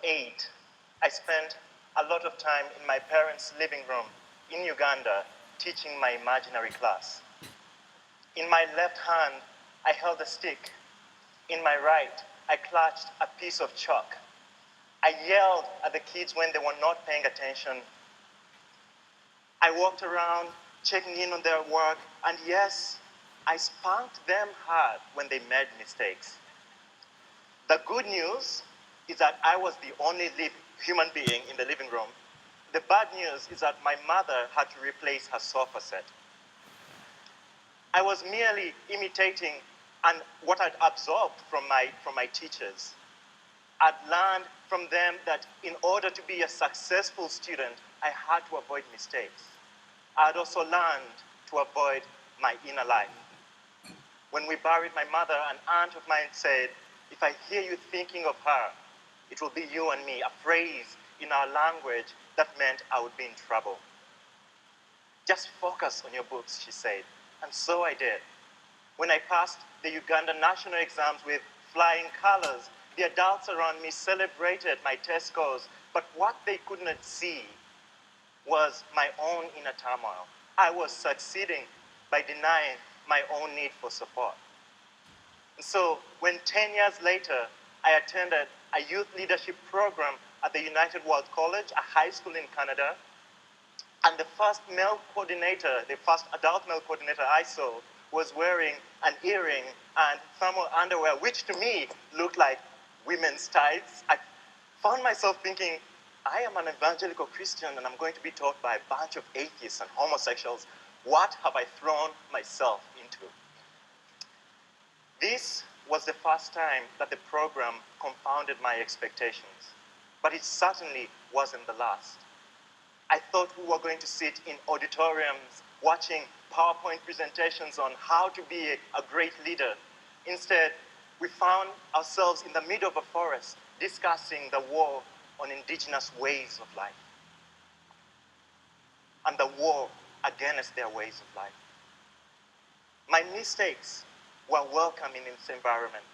8, I spent a lot of time in my parents' living room in Uganda teaching my imaginary class. In my left hand, I held a stick. In my right, I clutched a piece of chalk. I yelled at the kids when they were not paying attention. I walked around checking in on their work, and yes, I spanked them hard when they made mistakes. The good news is that I was the only human being in the living room. The bad news is that my mother had to replace her sofa set. I was merely imitating what I'd absorbed from my teachers. I'd learned from them that in order to be a successful student, I had to avoid mistakes. I'd also learned to avoid my inner life. When we buried my mother, an aunt of mine said, "If I hear you thinking of her, it will be you and me," a phrase in our language that meant I would be in trouble. "Just focus on your books," she said. And so I did. When I passed the Ugandan national exams with flying colors, the adults around me celebrated my test scores, but what they could not see was my own inner turmoil. I was succeeding by denying my own need for support. And so when 10 years later, I attended a youth leadership program at the United World College, a high school in Canada, and the first male coordinator, the first adult male coordinator I saw was wearing an earring and thermal underwear, which to me looked like women's tights. I found myself thinking, I am an evangelical Christian and I'm going to be taught by a bunch of atheists and homosexuals. What have I thrown myself into? This was the first time that the program confounded my expectations, but it certainly wasn't the last. I thought we were going to sit in auditoriums watching PowerPoint presentations on how to be a great leader. Instead, we found ourselves in the middle of a forest discussing the war on indigenous ways of life and the war against their ways of life. My mistakes were welcome in this environment,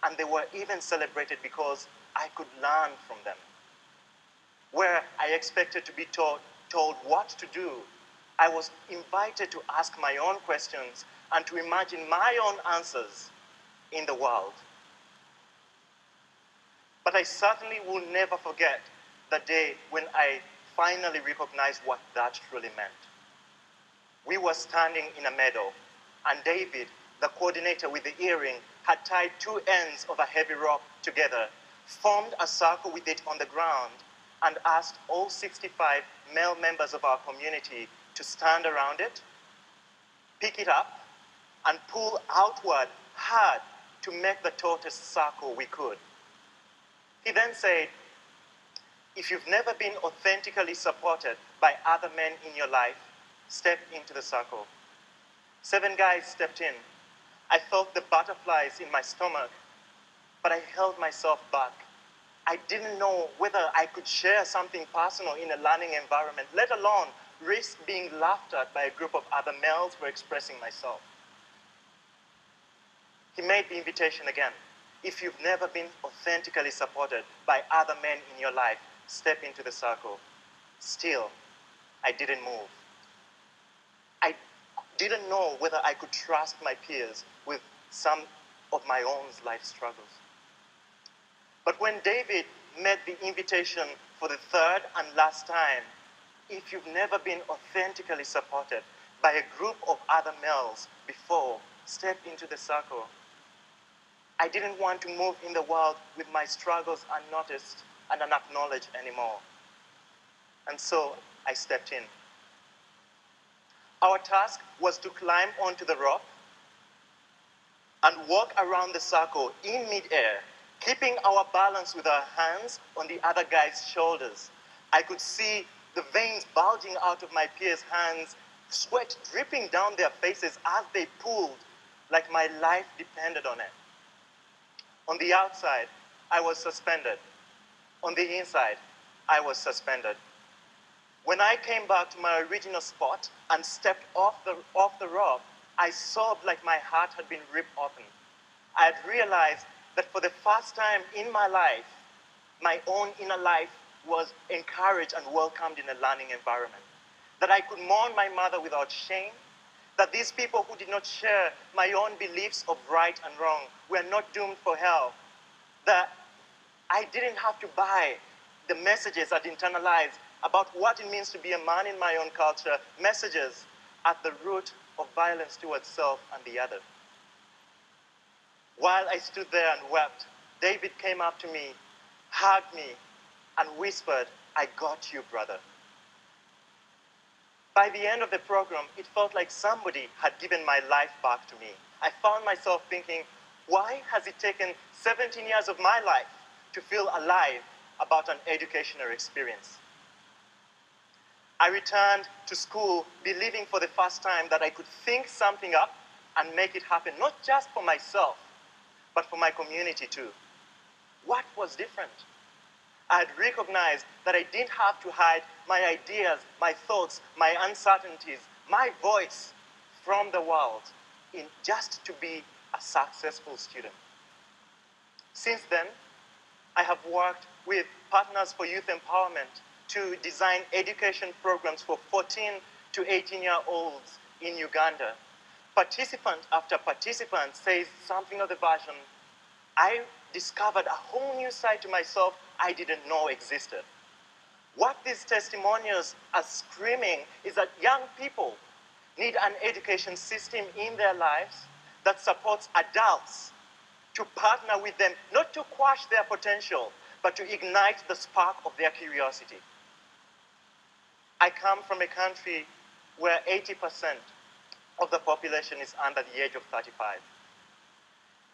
and they were even celebrated because I could learn from them. Where I expected to be told what to do, I was invited to ask my own questions and to imagine my own answers in the world. But I certainly will never forget the day when I finally recognized what that truly meant. We were standing in a meadow, and David, the coordinator with the earring, had tied two ends of a heavy rope together, formed a circle with it on the ground, and asked all 65 male members of our community to stand around it, pick it up, and pull outward hard to make the tautest circle we could. He then said, if you've never been authentically supported by other men in your life, step into the circle. 7 guys stepped in. I felt the butterflies in my stomach, but I held myself back. I didn't know whether I could share something personal in a learning environment, let alone risk being laughed at by a group of other males for expressing myself. He made the invitation again. If you've never been authentically supported by other men in your life, step into the circle. Still, I didn't move. I didn't know whether I could trust my peers with some of my own life struggles. But when David made the invitation for the third and last time, if you've never been authentically supported by a group of other males before, step into the circle. I didn't want to move in the world with my struggles unnoticed and unacknowledged anymore. And so I stepped in. Our task was to climb onto the rope and walk around the circle in midair, keeping our balance with our hands on the other guy's shoulders. I could see the veins bulging out of my peers' hands, sweat dripping down their faces as they pulled, like my life depended on it. On the outside, I was suspended. On the inside, I was suspended. When I came back to my original spot and stepped off the rope, I sobbed like my heart had been ripped open. I had realized that for the first time in my life, my own inner life was encouraged and welcomed in a learning environment. That I could mourn my mother without shame. That these people who did not share my own beliefs of right and wrong were not doomed for hell. That I didn't have to buy the messages I'd internalized about what it means to be a man in my own culture, messages at the root of violence towards self and the other. While I stood there and wept, David came up to me, hugged me, and whispered, "I got you, brother." By the end of the program, it felt like somebody had given my life back to me. I found myself thinking, why has it taken 17 years of my life to feel alive about an educational experience? I returned to school believing for the first time that I could think something up and make it happen, not just for myself, but for my community too. What was different? I had recognized that I didn't have to hide my ideas, my thoughts, my uncertainties, my voice from the world in just to be a successful student. Since then, I have worked with Partners for Youth Empowerment to design education programs for 14 to 18-year-olds in Uganda. Participant after participant says something of the version, I discovered a whole new side to myself I didn't know existed. What these testimonials are screaming is that young people need an education system in their lives that supports adults to partner with them, not to quash their potential, but to ignite the spark of their curiosity. I come from a country where 80% of the population is under the age of 35.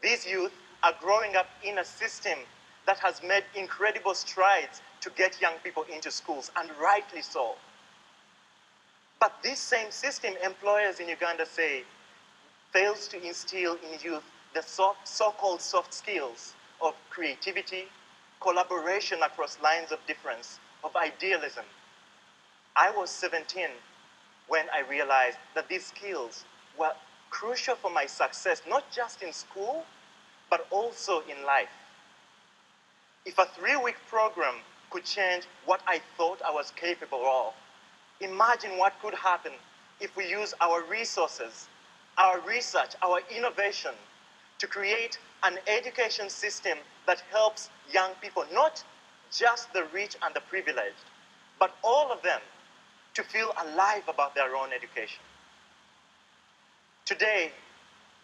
These youth are growing up in a system that has made incredible strides to get young people into schools, and rightly so. But this same system, employers in Uganda say, fails to instill in youth the so-called soft skills of creativity, collaboration across lines of difference, of idealism. I was 17 when I realized that these skills were crucial for my success, not just in school, but also in life. If a 3-week program could change what I thought I was capable of, imagine what could happen if we use our resources, our research, our innovation to create an education system that helps young people, not just the rich and the privileged, but all of them to feel alive about their own education. Today,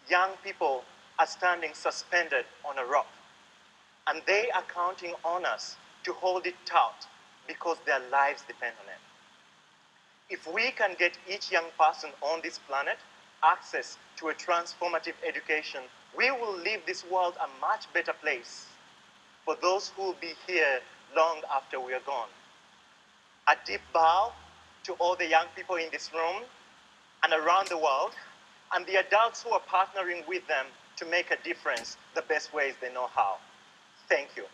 young people are standing suspended on a rock, and they are counting on us to hold it taut because their lives depend on it. If we can get each young person on this planet access to a transformative education, we will leave this world a much better place for those who will be here long after we are gone. A deep bow to all the young people in this room and around the world, and the adults who are partnering with them to make a difference the best ways they know how. Thank you.